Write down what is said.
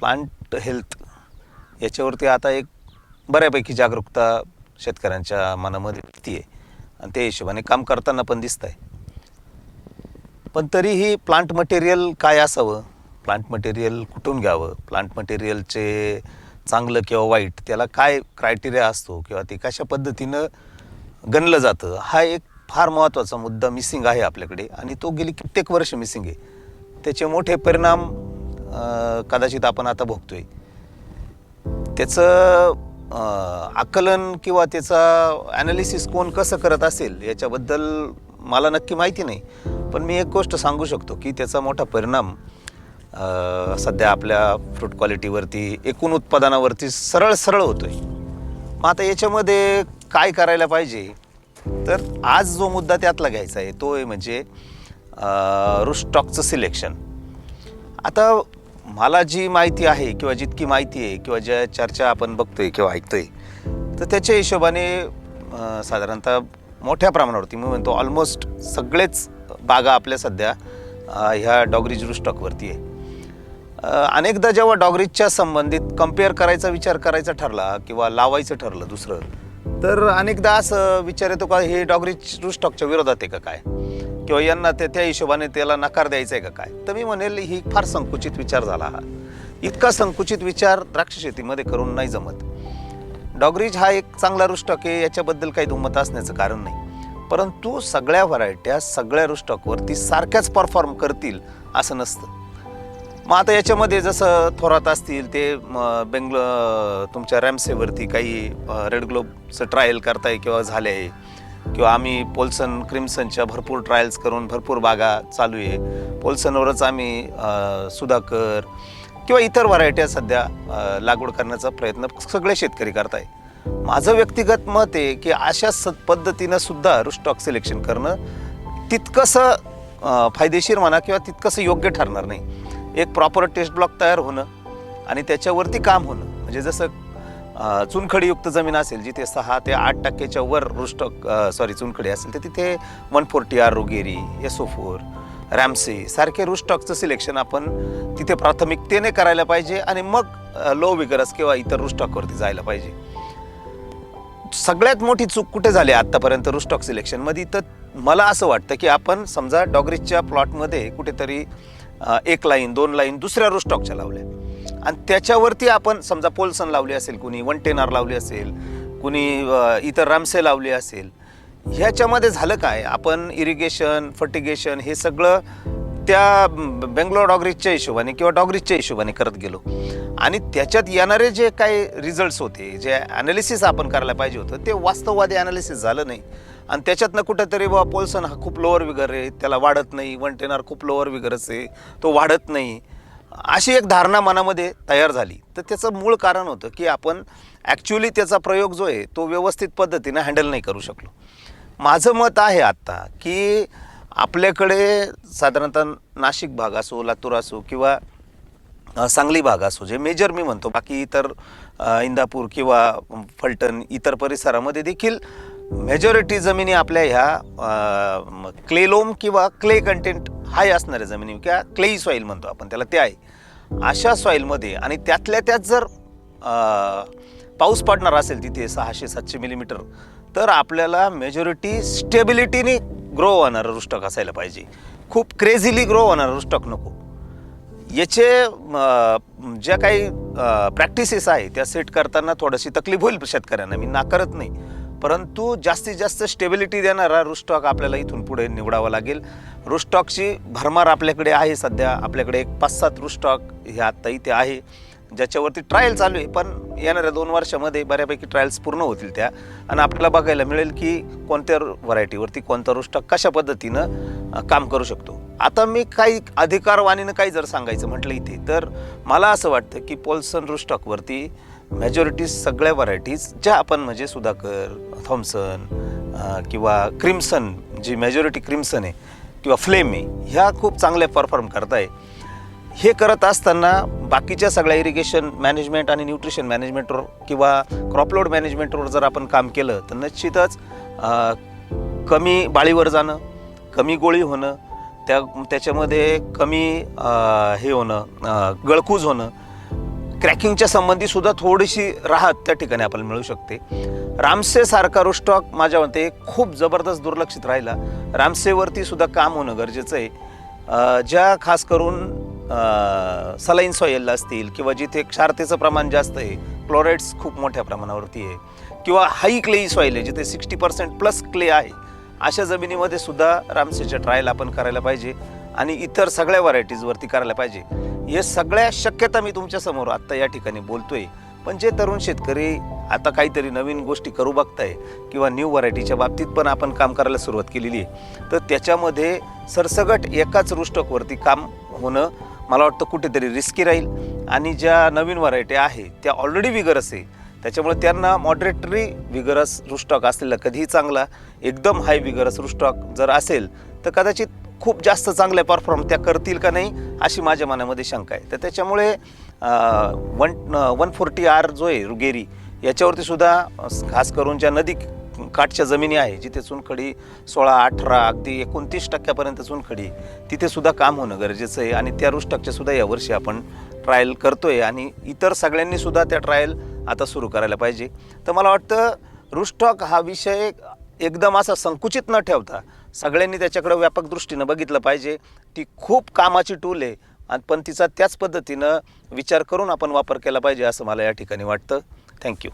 Plant health याच्यावरती आता एक बऱ्यापैकी जागरूकता शेतकऱ्यांच्या मनामध्ये येते आणि त्या हिशोबाने काम करताना पण दिसत आहे. पण तरीही प्लांट मटेरियल काय असावं, प्लांट मटेरियल कुठून घ्यावं, प्लांट मटेरियलचे चांगलं किंवा वाईट त्याला काय क्रायटेरिया असतो किंवा ते कशा पद्धतीनं गणलं जातं, हा एक फार महत्त्वाचा मुद्दा मिसिंग आहे आपल्याकडे आणि तो गेली कित्येक वर्ष मिसिंग आहे. त्याचे मोठे परिणाम कदाचित आपण आता भोगतोय. त्याचं आकलन किंवा त्याचा ॲनालिसिस कोण कसं करत असेल याच्याबद्दल मला नक्की माहिती नाही, पण मी एक गोष्ट सांगू शकतो की त्याचा मोठा परिणाम सध्या आपल्या फ्रूट क्वालिटीवरती, एकूण उत्पादनावरती सरळ होतोय. मग आता याच्यामध्ये काय करायला पाहिजे, तर आज जो मुद्दा त्यातला घ्यायचा आहे तो आहे म्हणजे रूटस्टॉकचं सिलेक्शन. आता मला जी माहिती आहे किंवा जितकी माहिती आहे किंवा ज्या चर्चा आपण बघतोय किंवा ऐकतोय, तर त्याच्या हिशोबाने साधारणतः मोठ्या प्रमाणावरती मी म्हणतो ऑलमोस्ट सगळेच बागा आपल्या सध्या ह्या डॉगरीज रूटस्टॉकवरती आहे. अनेकदा जेव्हा डॉगरीजच्या संबंधित कम्पेअर करायचा विचार करायचा ठरला किंवा लावायचं ठरलं दुसरं, तर अनेकदा असं विचार येतो का हे डॉगरीज रूटस्टॉकच्या विरोधात आहे का काय, किंवा यांना त्या हिशोबाने त्याला नकार द्यायचा आहे का काय. तर मी म्हणेल ही फार संकुचित विचार झाला. हा इतका संकुचित विचार द्राक्ष शेतीमध्ये करून नाही जमत. डॉगरीज हा एक चांगला रूटस्टॉक आहे, याच्याबद्दल काही दुमत असण्याचं कारण नाही, परंतु सगळ्या व्हरायट्या सगळ्या रूटस्टॉकवरती सारख्याच परफॉर्म करतील असं नसतं. मग आता याच्यामध्ये जसं थोरात असतील ते तुमच्या रॅम्सेवरती काही रेड ग्लोबचं ट्रायल करताय किंवा झाले आहे, किंवा आम्ही पोल्सन क्रिम्सनच्या भरपूर ट्रायल्स करून भरपूर बागा चालू आहे. पोल्सनवरच आम्ही सुधाकर किंवा इतर व्हरायट्या सध्या लागवड करण्याचा प्रयत्न सगळे शेतकरी करताय. माझं व्यक्तिगत मत आहे की अशा पद्धतीनं सुद्धा रूटस्टॉक सिलेक्शन करणं तितकंसं फायदेशीर म्हणा किंवा तितकंसं योग्य ठरणार नाही. एक प्रॉपर टेस्ट ब्लॉक तयार होणं आणि त्याच्यावरती काम होणं, म्हणजे जसं चुनखडीयुक्त जमीन असेल जिथे 6 ते 8% वर चुनखडी असेल तर तिथे 140R रोगेरी, SO4, रॅम्से सारखे रूटस्टॉकचं सिलेक्शन आपण तिथे प्राथमिकतेने करायला पाहिजे आणि मग लो विगरस किंवा इतर रूटस्टॉकवरती जायला पाहिजे. सगळ्यात मोठी चूक कुठे झाली आतापर्यंत रूटस्टॉक सिलेक्शनमध्ये, तर मला असं वाटतं की आपण समजा डॉगरीजच्या प्लॉटमध्ये कुठेतरी 1 लाईन 2 लाईन दुसऱ्या रूटस्टॉकच्या लावल्या आणि त्याच्यावरती आपण समजा पोल्सन लावली असेल, कुणी 110R लावली असेल, कुणी इतर रॅम्से लावली असेल. ह्याच्यामध्ये झालं काय, आपण इरिगेशन फर्टिगेशन हे सगळं त्या बेंगलोर डॉगरीजच्या हिशोबाने किंवा डॉगरीजच्या हिशोबाने करत गेलो आणि त्याच्यात येणारे जे काही रिझल्ट्स होते, जे ॲनालिसिस आपण करायला पाहिजे होतं ते वास्तववादी ॲनालिसिस झालं नाही आणि त्याच्यातनं कुठेतरी बाबा पोल्सन हा खूप लोअर विगर आहे, त्याला वाढत नाही, 110R खूप लोअर विगरच आहे, तो वाढत नाही, अशी एक धारणा मनामध्ये तयार झाली. तर त्याचं मूळ कारण होतं की आपण ॲक्च्युली त्याचा प्रयोग जो आहे तो व्यवस्थित पद्धतीनं हँडल नाही करू शकलो. माझं मत आहे आत्ता की आपल्याकडे साधारणतः नाशिक भाग असो, लातूर असो किंवा सांगली भाग असो, जे मेजर मी म्हणतो, बाकी इतर इंदापूर किंवा फलटण इतर परिसरामध्ये देखील मेजॉरिटी जमिनी आपल्या ह्या क्लेलोम किंवा क्ले कंटेंट हाय असणाऱ्या जमिनी किंवा क्लेई सॉईल म्हणतो आपण त्याला, ते आहे. अशा सॉईलमध्ये आणि त्यातल्या त्यात जर पाऊस पडणार असेल तिथे 600-700 मिलीमीटर, तर आपल्याला मेजॉरिटी स्टेबिलिटीने ग्रो होणारं रूटस्टॉक असायला पाहिजे. खूप क्रेझिली ग्रो होणारं रूटस्टॉक नको. याचे ज्या काही प्रॅक्टिसेस आहे त्या सेट करताना थोडीशी तकलीफ होईल शेतकऱ्यांना, मी नाकारत नाही, परंतु जास्तीत जास्त स्टेबिलिटी देणारा रूटस्टॉक आपल्याला इथून पुढे निवडावा लागेल. रूटस्टॉकची भरमार आपल्याकडे आहे. सध्या आपल्याकडे एक 5-7 रूटस्टॉक हे आत्ता इथे आहे ज्याच्यावरती ट्रायल चालू आहे, पण येणाऱ्या 2 वर्षामध्ये बऱ्यापैकी ट्रायल्स पूर्ण होतील त्या आणि आपल्याला बघायला मिळेल की कोणत्या व्हरायटीवरती कोणता रूटस्टॉक कशा पद्धतीनं काम करू शकतो. आता मी काही अधिकारवाणीनं काही जर सांगायचं म्हटलं इथे, तर मला असं वाटतं की पोल्सन रूटस्टॉकवरती मेजॉरिटी सगळ्या व्हरायटीज ज्या आपण म्हणजे सुधाकर, थॉम्सन किंवा क्रिम्सन, जी मेजॉरिटी क्रिम्सन आहे किंवा फ्लेम आहे, ह्या खूप चांगल्या परफॉर्म करताय. हे करत असताना बाकीच्या सगळ्या इरिगेशन मॅनेजमेंट आणि न्यूट्रिशन मॅनेजमेंटवर किंवा क्रॉपलोड मॅनेजमेंटवर जर आपण काम केलं तर निश्चितच कमी बाळीवर जाणं, कमी गोळी होणं, त्याच्यामध्ये कमी हे होणं, गळकूज होणं, क्रॅकिंगच्या संबंधी सुद्धा थोडीशी राहत त्या ठिकाणी आपल्याला मिळू शकते. रामसे सारखा रुस्टॉक माझ्या मते खूप जबरदस्त दुर्लक्षित राहिला. रामसेवरती सुद्धा काम होणं गरजेचं आहे. ज्या खास करून सलाईन सॉइलला असतील किंवा जिथे क्षारतेचं प्रमाण जास्त आहे, क्लोराइड्स खूप मोठ्या प्रमाणावरती आहे, किंवा हाई क्लेई सॉइल आहे जिथे 60% प्लस क्ले आहे, अशा जमिनीमध्ये सुद्धा रामसेच्या ट्रायल आपण करायला पाहिजे आणि इतर सगळ्या व्हरायटीजवरती करायला पाहिजे. हे सगळ्या शक्यता मी तुमच्यासमोर आत्ता या ठिकाणी बोलतोय. पण जे तरुण शेतकरी आता काहीतरी नवीन गोष्टी करू बघताय किंवा न्यू व्हरायटीच्या बाबतीत पण आपण काम करायला सुरुवात केलेली आहे, तर त्याच्यामध्ये सरसगट एकाच रुस्टॉकवरती काम होणं मला वाटतं कुठेतरी रिस्की राहील. आणि ज्या नवीन व्हरायटी आहे त्या ऑलरेडी विगरस आहे, त्याच्यामुळे त्यांना मॉडरेटरी विगरस रुस्टॉक असलेला कधीही चांगला. एकदम हाय विगरस रुस्टॉक जर असेल तर कदाचित खूप जास्त चांगल्या परफॉर्म त्या करतील का नाही अशी माझ्या मनामध्ये शंका आहे. तर त्याच्यामुळे 140R जो आहे रुगेरी, याच्यावरती सुद्धा खास करून ज्या नदी काठच्या जमिनी आहे जिथे चुनखडी 16, 18 अगदी 29% चुनखडी, तिथे सुद्धा काम होणं गरजेचं आहे. आणि त्या रुस्टॉकच्या सुद्धा यावर्षी आपण ट्रायल करतोय आणि इतर सगळ्यांनी सुद्धा त्या ट्रायल आता सुरू करायला पाहिजे. तर मला वाटतं रुस्टॉक हा विषय एकदम असा संकुचित न ठेवता सगळ्यांनी त्याच्याकडे व्यापक दृष्टीनं बघितलं पाहिजे. ती खूप कामाची टूल आहे आणि पण तिचा त्याच पद्धतीनं विचार करून आपण वापर केला पाहिजे असं मला या ठिकाणी वाटतं. थँक्यू.